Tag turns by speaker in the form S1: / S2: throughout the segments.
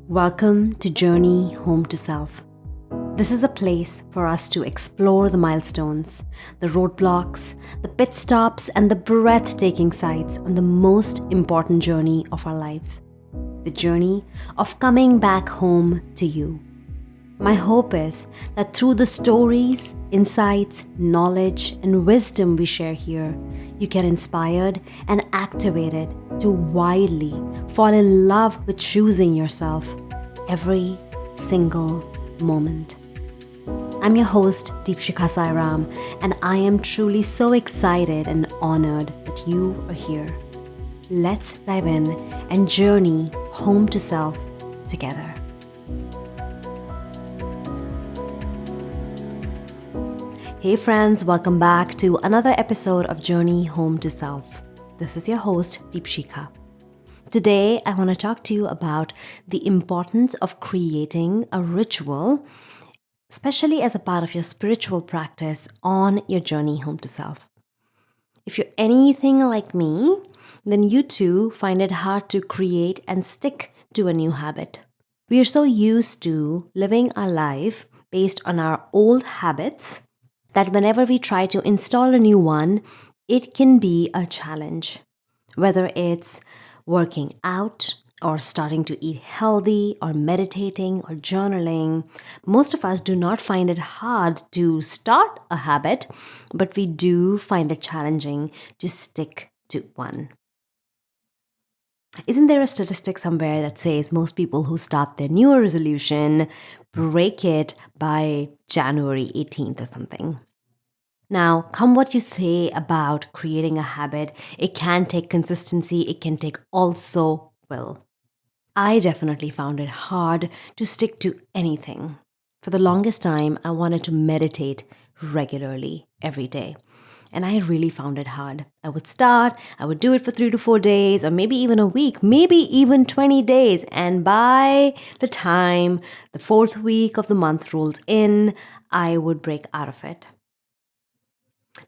S1: Welcome to Journey Home to Self. This is a place for us to explore the milestones, the roadblocks, the pit stops, and the breathtaking sights on the most important journey of our lives, the journey of coming back home to you. My hope is that through the stories, insights, knowledge, and wisdom we share here, you get inspired and activated to widely fall in love with choosing yourself every single moment. I'm your host, Deepshikha Sairam, and I am truly so excited and honored that you are here. Let's dive in and journey home to self together. Hey friends, welcome back to another episode of Journey Home to Self. This is your host, Deepshikha. Today, I want to talk to you about the importance of creating a ritual, especially as a part of your spiritual practice on your journey home to self. If you're anything like me, then you too find it hard to create and stick to a new habit. We are so used to living our life based on our old habits that whenever we try to install a new one, it can be a challenge. Whether it's working out or starting to eat healthy or meditating or journaling, most of us do not find it hard to start a habit, but we do find it challenging to stick to one. Isn't there a statistic somewhere that says most people who start their New Year resolution break it by January 18th or something? Now, come what you say about creating a habit, it can take consistency, it can take also will. I definitely found it hard to stick to anything. For the longest time, I wanted to meditate regularly every day. And I really found it hard. I would do it for 3 to 4 days, or maybe even a week, maybe even 20 days. And by the time the fourth week of the month rolls in, I would break out of it.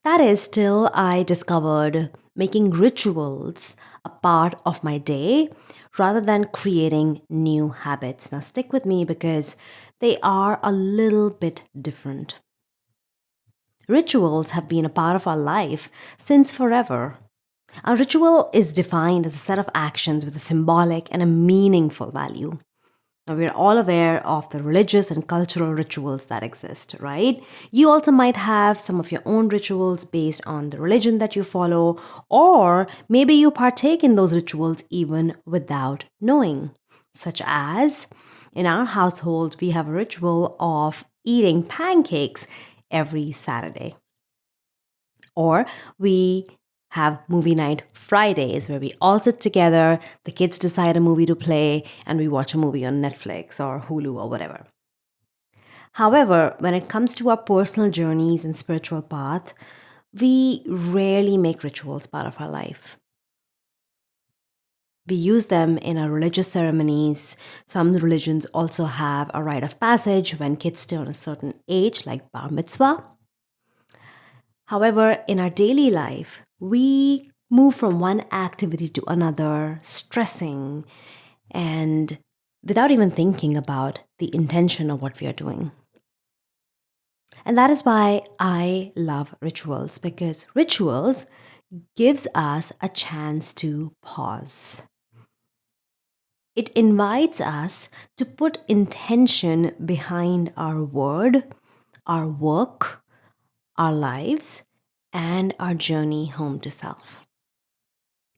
S1: That is, till I discovered making rituals a part of my day rather than creating new habits. Now, stick with me because they are a little bit different. Rituals have been a part of our life since forever. A ritual is defined as a set of actions with a symbolic and a meaningful value. Now, we're all aware of the religious and cultural rituals that exist, right? You also might have some of your own rituals based on the religion that you follow, or maybe you partake in those rituals even without knowing. Such as, in our household, we have a ritual of eating pancakes every Saturday. Or we have movie night Fridays where we all sit together, the kids decide a movie to play, and we watch a movie on Netflix or Hulu or whatever. However, when it comes to our personal journeys and spiritual path, we rarely make rituals part of our life. We use them in our religious ceremonies. Some religions also have a rite of passage when kids turn a certain age, like bar mitzvah. However, in our daily life, we move from one activity to another, stressing, and without even thinking about the intention of what we are doing. And that is why I love rituals, because rituals gives us a chance to pause. It invites us to put intention behind our word, our work, our lives, and our journey home to self.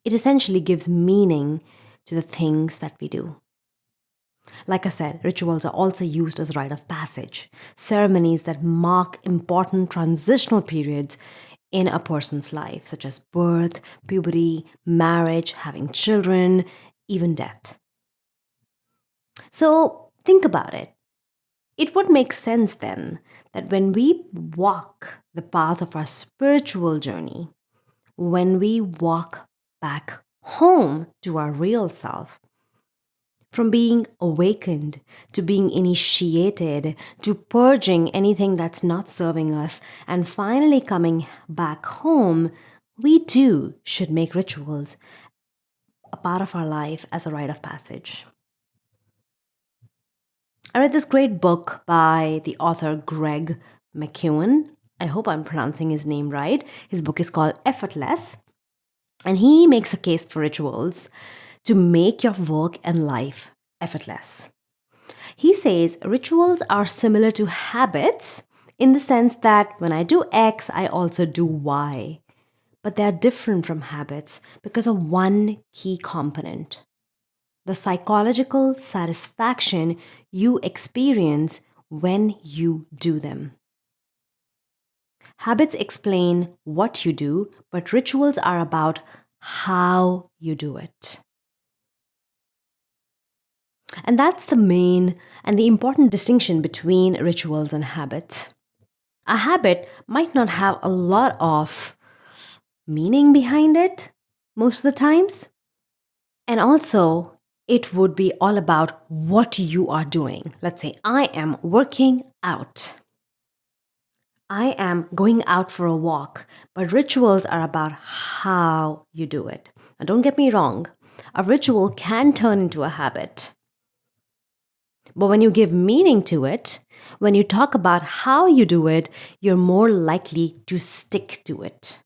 S1: It essentially gives meaning to the things that we do. Like I said, rituals are also used as rite of passage, ceremonies that mark important transitional periods in a person's life, such as birth, puberty, marriage, having children, even death. So think about it. It would make sense then that when we walk the path of our spiritual journey, when we walk back home to our real self, from being awakened to being initiated to purging anything that's not serving us and finally coming back home, we too should make rituals a part of our life as a rite of passage. I read this great book by the author Greg McKeown. I hope I'm pronouncing his name right. His book is called Effortless, and he makes a case for rituals to make your work and life effortless. He says rituals are similar to habits in the sense that when I do X, I also do Y. But they are different from habits because of one key component: the psychological satisfaction you experience when you do them. Habits explain what you do, but rituals are about how you do it. And that's the main and the important distinction between rituals and habits. A habit might not have a lot of meaning behind it most of the times. And also, it would be all about what you are doing. Let's say I am working out. I am going out for a walk, but rituals are about how you do it. Now, don't get me wrong, a ritual can turn into a habit. But when you give meaning to it, when you talk about how you do it, you're more likely to stick to it.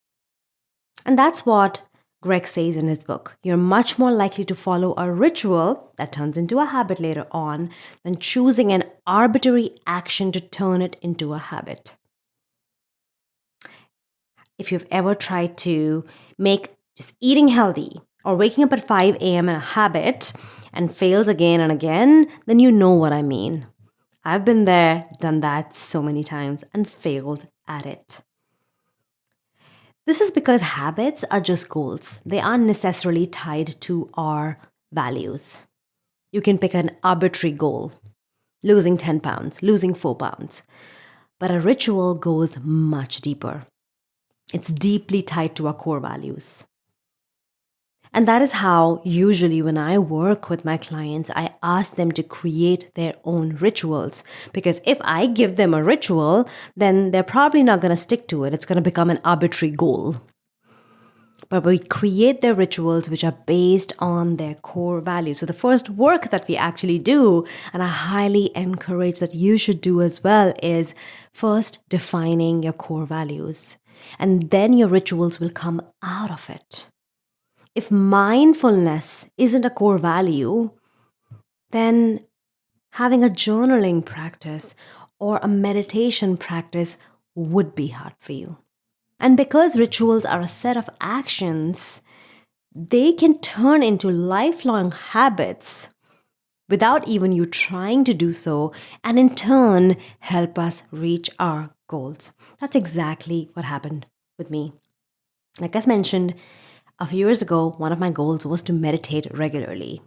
S1: And that's what Greg says in his book. You're much more likely to follow a ritual that turns into a habit later on than choosing an arbitrary action to turn it into a habit. If you've ever tried to make just eating healthy or waking up at 5 a.m. a habit and fails again and again, then you know what I mean. I've been there, done that so many times, and failed at it. This is because habits are just goals. They aren't necessarily tied to our values. You can pick an arbitrary goal: losing 10 pounds, losing 4 pounds. But a ritual goes much deeper. It's deeply tied to our core values. And that is how, usually, when I work with my clients, I ask them to create their own rituals. Because if I give them a ritual, then they're probably not going to stick to it. It's going to become an arbitrary goal. But we create their rituals which are based on their core values. So the first work that we actually do, and I highly encourage that you should do as well, is first defining your core values. And then your rituals will come out of it. If mindfulness isn't a core value, then having a journaling practice or a meditation practice would be hard for you. And because rituals are a set of actions, they can turn into lifelong habits without even you trying to do so, and in turn help us reach our goals. That's exactly what happened with me. Like I mentioned, a few years ago, one of my goals was to meditate regularly.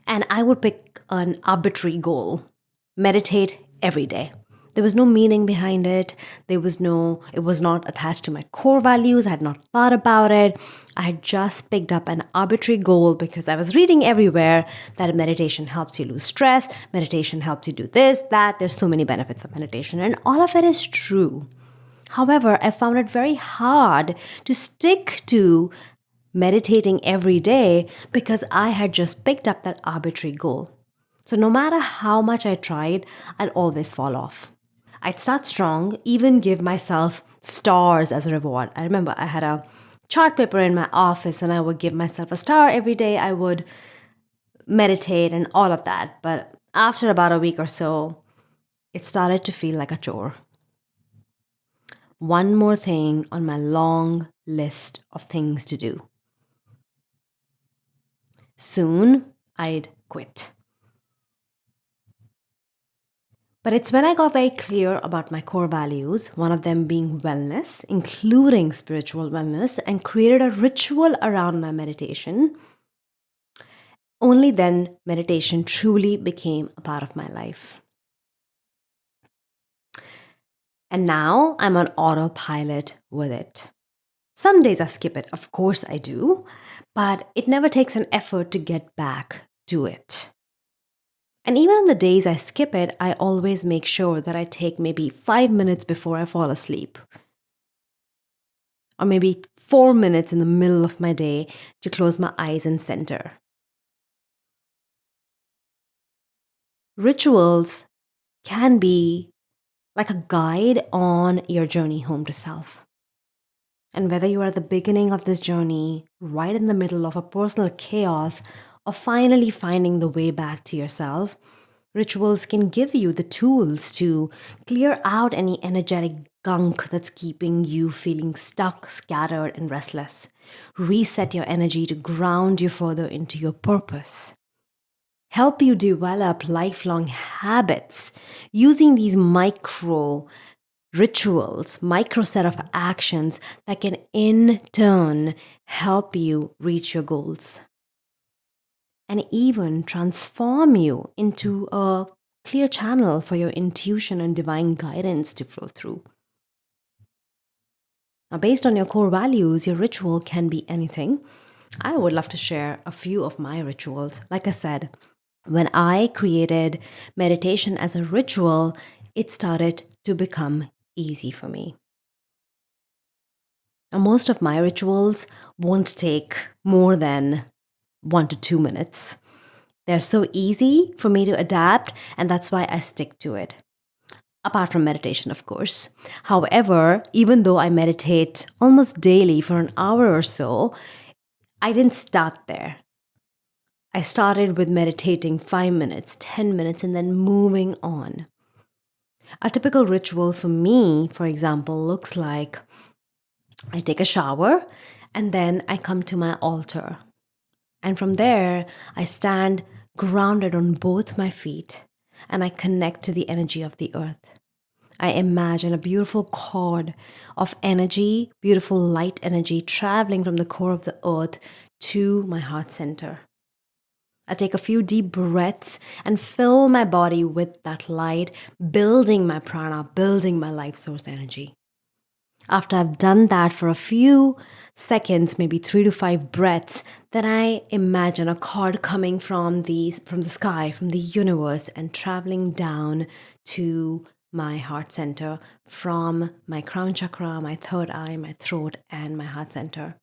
S1: And I would pick an arbitrary goal: meditate every day. There was no meaning behind it. It was not attached to my core values. I had not thought about it. I had just picked up an arbitrary goal because I was reading everywhere that meditation helps you lose stress. Meditation helps you do this, that. There's so many benefits of meditation, and all of it is true. However, I found it very hard to stick to meditating every day because I had just picked up that arbitrary goal. So no matter how much I tried, I'd always fall off. I'd start strong, even give myself stars as a reward. I remember I had a chart paper in my office and I would give myself a star every day. I would meditate and all of that. But after about a week or so, it started to feel like a chore. One more thing on my long list of things to do. Soon, I'd quit. But it's when I got very clear about my core values, one of them being wellness, including spiritual wellness, and created a ritual around my meditation. Only then meditation truly became a part of my life. And now I'm on autopilot with it. Some days I skip it, of course I do, but it never takes an effort to get back to it. And even on the days I skip it, I always make sure that I take maybe 5 minutes before I fall asleep. Or maybe 4 minutes in the middle of my day to close my eyes and center. Rituals can be like a guide on your journey home to self. And whether you are at the beginning of this journey, right in the middle of a personal chaos, or finally finding the way back to yourself, rituals can give you the tools to clear out any energetic gunk that's keeping you feeling stuck, scattered, and restless. Reset your energy to ground you further into your purpose. Help you develop lifelong habits using these micro rituals, micro set of actions that can in turn help you reach your goals and even transform you into a clear channel for your intuition and divine guidance to flow through. Now, based on your core values, your ritual can be anything. I would love to share a few of my rituals. Like I said, when I created meditation as a ritual, it started to become easy for me. Now, most of my rituals won't take more than 1 to 2 minutes. They're so easy for me to adapt, and that's why I stick to it. Apart from meditation, of course. However, even though I meditate almost daily for an hour or so, I didn't start there. I started with meditating 5 minutes, 10 minutes, and then moving on. A typical ritual for me, for example, looks like I take a shower and then I come to my altar. And from there, I stand grounded on both my feet and I connect to the energy of the earth. I imagine a beautiful cord of energy, beautiful light energy traveling from the core of the earth to my heart center. I take a few deep breaths and fill my body with that light, building my prana, building my life source energy. After I've done that for a few seconds, maybe 3 to 5 breaths, then I imagine a cord coming from the sky, from the universe, and traveling down to my heart center from my crown chakra, my third eye, my throat, and my heart center.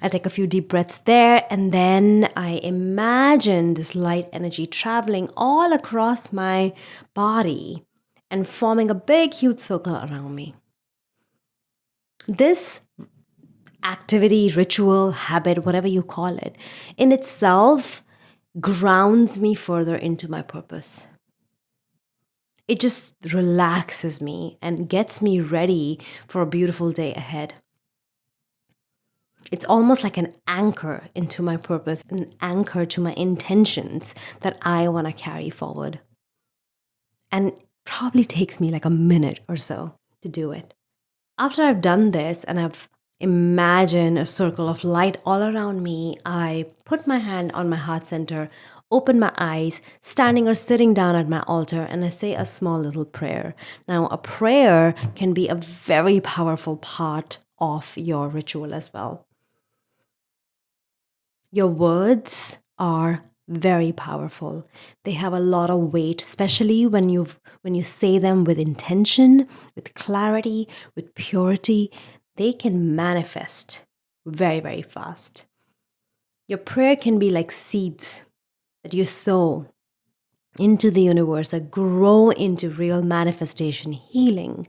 S1: I take a few deep breaths there, and then I imagine this light energy traveling all across my body and forming a big, huge circle around me. This activity, ritual, habit, whatever you call it, in itself grounds me further into my purpose. It just relaxes me and gets me ready for a beautiful day ahead. It's almost like an anchor into my purpose, an anchor to my intentions that I want to carry forward. And it probably takes me like a minute or so to do it. After I've done this and I've imagined a circle of light all around me, I put my hand on my heart center, open my eyes, standing or sitting down at my altar, and I say a small little prayer. Now, a prayer can be a very powerful part of your ritual as well. Your words are very powerful. They have a lot of weight, especially when you say them with intention, with clarity, with purity. They can manifest very, very fast. Your prayer can be like seeds that you sow into the universe that grow into real manifestation, healing.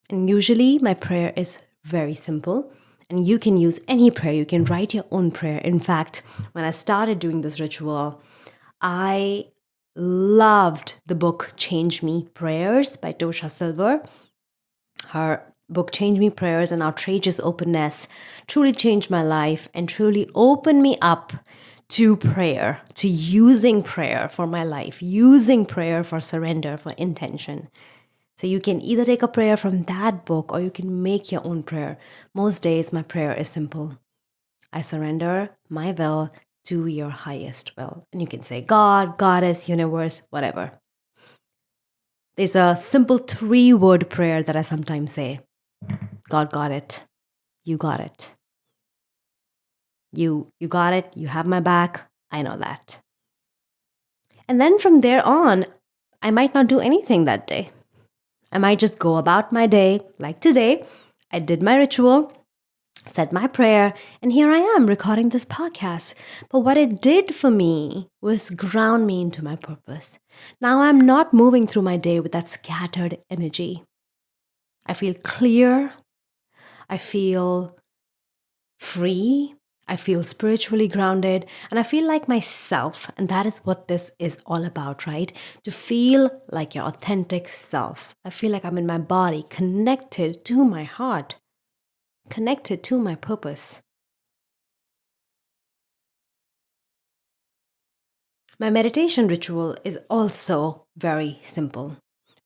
S1: And usually my prayer is very simple. And you can use any prayer. You can write your own prayer. In fact, when I started doing this ritual, I loved the book Change Me Prayers by Tosha Silver. Her book Change Me Prayers and Outrageous Openness truly changed my life and truly opened me up to prayer, to using prayer for my life, using prayer for surrender, for intention. So you can either take a prayer from that book or you can make your own prayer. Most days, my prayer is simple. I surrender my will to your highest will. And you can say God, Goddess, universe, whatever. There's a simple 3-word prayer that I sometimes say. God got it. You got it. You got it. You have my back. I know that. And then from there on, I might not do anything that day. I might just go about my day like today. I did my ritual. said my prayer, and here I am recording this podcast. But what it did for me was ground me into my purpose. Now I'm not moving through my day with that scattered energy. I feel clear. I feel free. I feel spiritually grounded, and I feel like myself. And that is what this is all about, right? To feel like your authentic self. I feel like I'm in my body, connected to my heart, connected to my purpose. My meditation ritual is also very simple.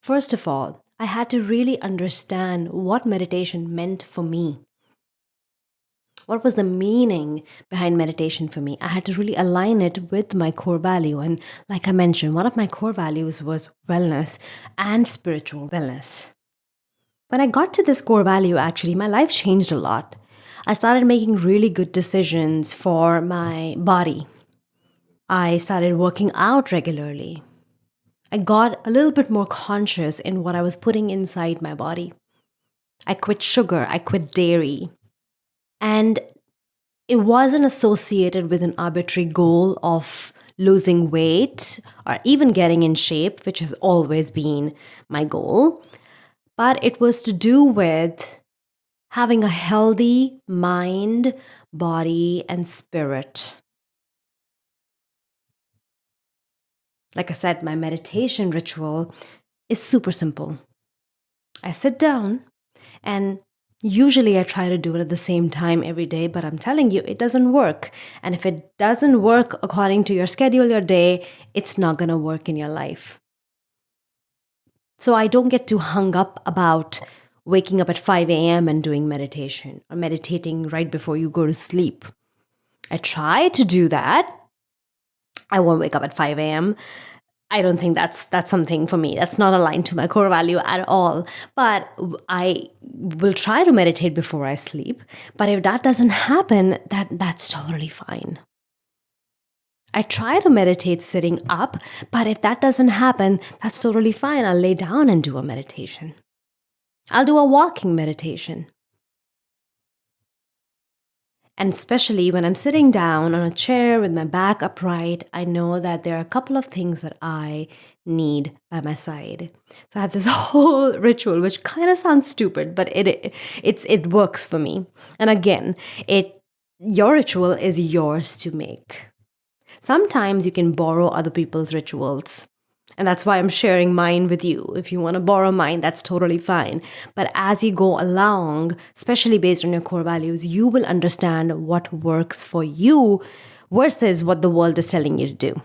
S1: First of all, I had to really understand what meditation meant for me. What was the meaning behind meditation for me? I had to really align it with my core value. And like I mentioned, one of my core values was wellness and spiritual wellness. When I got to this core value, actually, my life changed a lot. I started making really good decisions for my body. I started working out regularly. I got a little bit more conscious in what I was putting inside my body. I quit sugar, I quit dairy. And it wasn't associated with an arbitrary goal of losing weight or even getting in shape, which has always been my goal. But it was to do with having a healthy mind, body, and spirit. Like I said, my meditation ritual is super simple. I sit down, and usually I try to do it at the same time every day, but I'm telling you, it doesn't work. And if it doesn't work according to your schedule, your day, it's not going to work in your life. So I don't get too hung up about waking up at 5 a.m. and doing meditation or meditating right before you go to sleep. I try to do that. I won't wake up at 5 a.m. I don't think that's something for me. That's not aligned to my core value at all. But I will try to meditate before I sleep. But if that doesn't happen, that's totally fine. I try to meditate sitting up, but if that doesn't happen, that's totally fine. I'll lay down and do a meditation. I'll do a walking meditation. And especially when I'm sitting down on a chair with my back upright, I know that there are a couple of things that I need by my side. So I have this whole ritual, which kind of sounds stupid, but it works for me. And again, your ritual is yours to make. Sometimes you can borrow other people's rituals. And that's why I'm sharing mine with you. If you want to borrow mine, that's totally fine. But as you go along, especially based on your core values, you will understand what works for you versus what the world is telling you to do.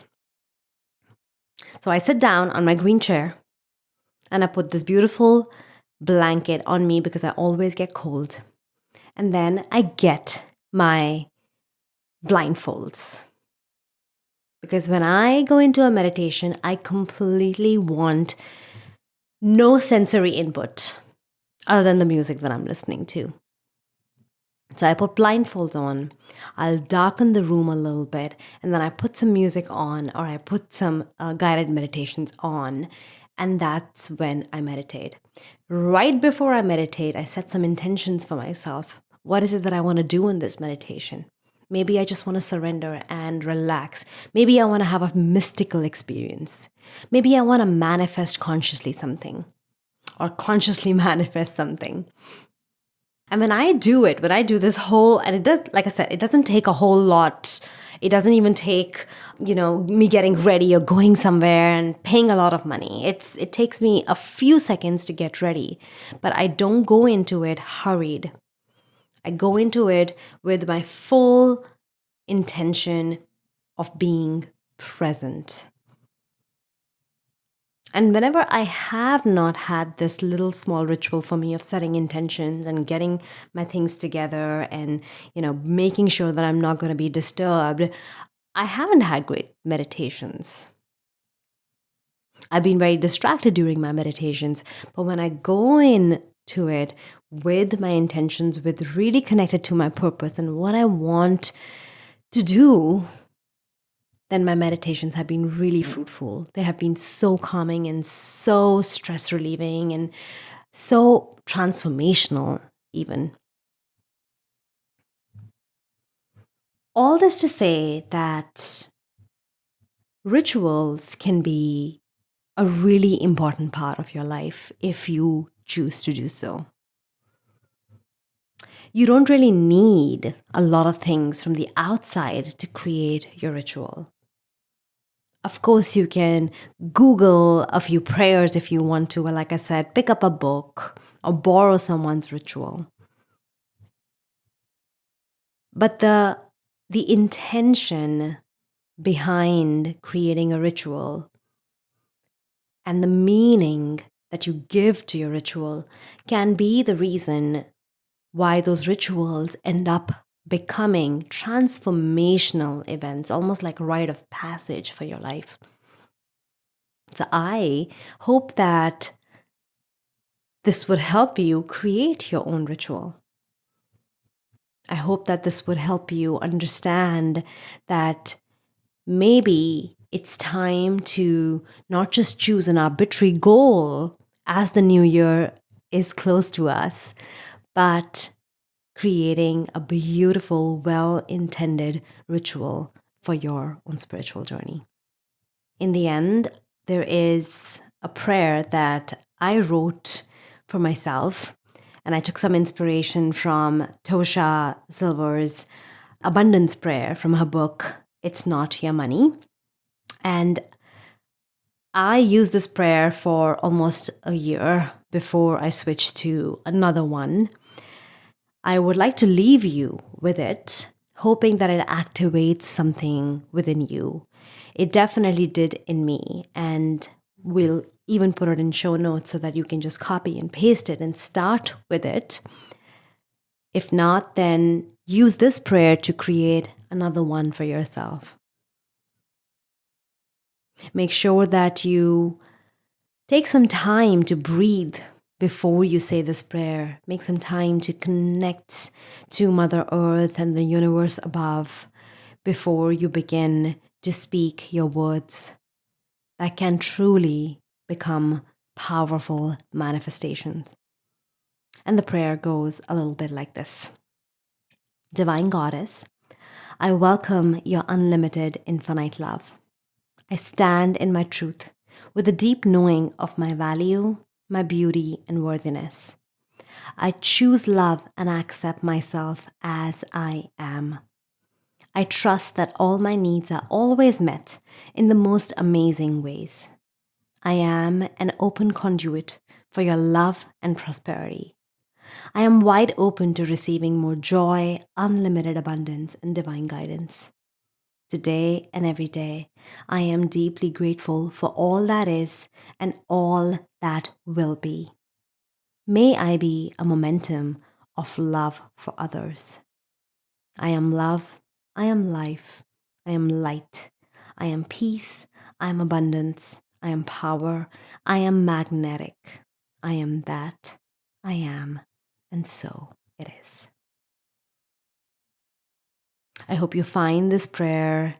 S1: So I sit down on my green chair and I put this beautiful blanket on me because I always get cold. And then I get my blindfolds. Because when I go into a meditation, I completely want no sensory input other than the music that I'm listening to. So I put blindfolds on. I'll darken the room a little bit, and then I put some music on, or I put some guided meditations on, and that's when I meditate. Right before I meditate, I set some intentions for myself. What is it that I want to do in this meditation? Maybe I just want to surrender and relax. Maybe I want to have a mystical experience. Maybe I want to manifest consciously something or consciously manifest something. And when I do it, when I do this whole, and it does, like I said, it doesn't take a whole lot. It doesn't even take, me getting ready or going somewhere and paying a lot of money. It takes me a few seconds to get ready, but I don't go into it hurried. I go into it with my full intention of being present. And whenever I have not had this little small ritual for me of setting intentions and getting my things together and, making sure that I'm not going to be disturbed, I haven't had great meditations. I've been very distracted during my meditations, but when I go in to it with my intentions, with really connected to my purpose and what I want to do, then my meditations have been really fruitful. They have been so calming and so stress relieving and so transformational, even. All this to say that rituals can be a really important part of your life if you choose to do so. You don't really need a lot of things from the outside to create your ritual. Of course, you can Google a few prayers if you want to, or like I said, pick up a book or borrow someone's ritual. But the intention behind creating a ritual and the meaning that you give to your ritual can be the reason why those rituals end up becoming transformational events, almost like a rite of passage for your life. So I hope that this would help you create your own ritual. I hope that this would help you understand that maybe it's time to not just choose an arbitrary goal as the new year is close to us, but creating a beautiful, well-intended ritual for your own spiritual journey. In the end, there is a prayer that I wrote for myself, and I took some inspiration from Tosha Silver's abundance prayer from her book, It's Not Your Money. And I used this prayer for almost a year before I switched to another one. I would like to leave you with it, hoping that it activates something within you. It definitely did in me, and we'll even put it in show notes so that you can just copy and paste it and start with it. If not, then use this prayer to create another one for yourself. Make sure that you take some time to breathe before you say this prayer. Make some time to connect to Mother Earth and the universe above before you begin to speak your words that can truly become powerful manifestations. And the prayer goes a little bit like this. Divine Goddess, I welcome your unlimited infinite love. I stand in my truth with a deep knowing of my value, my beauty, and worthiness. I choose love and accept myself as I am. I trust that all my needs are always met in the most amazing ways. I am an open conduit for your love and prosperity. I am wide open to receiving more joy, unlimited abundance, and divine guidance. Today and every day, I am deeply grateful for all that is and all that will be. May I be a momentum of love for others. I am love, I am life, I am light, I am peace, I am abundance, I am power, I am magnetic, I am that, I am, and so it is. I hope you find this prayer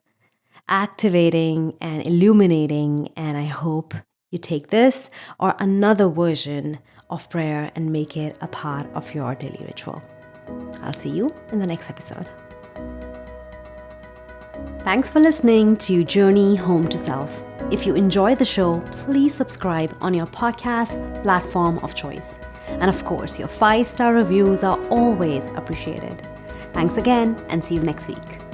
S1: activating and illuminating, and I hope you take this or another version of prayer and make it a part of your daily ritual. I'll see you in the next episode. Thanks for listening to Journey Home to Self. If you enjoy the show, please subscribe on your podcast platform of choice. And of course, your 5-star reviews are always appreciated. Thanks again, and see you next week.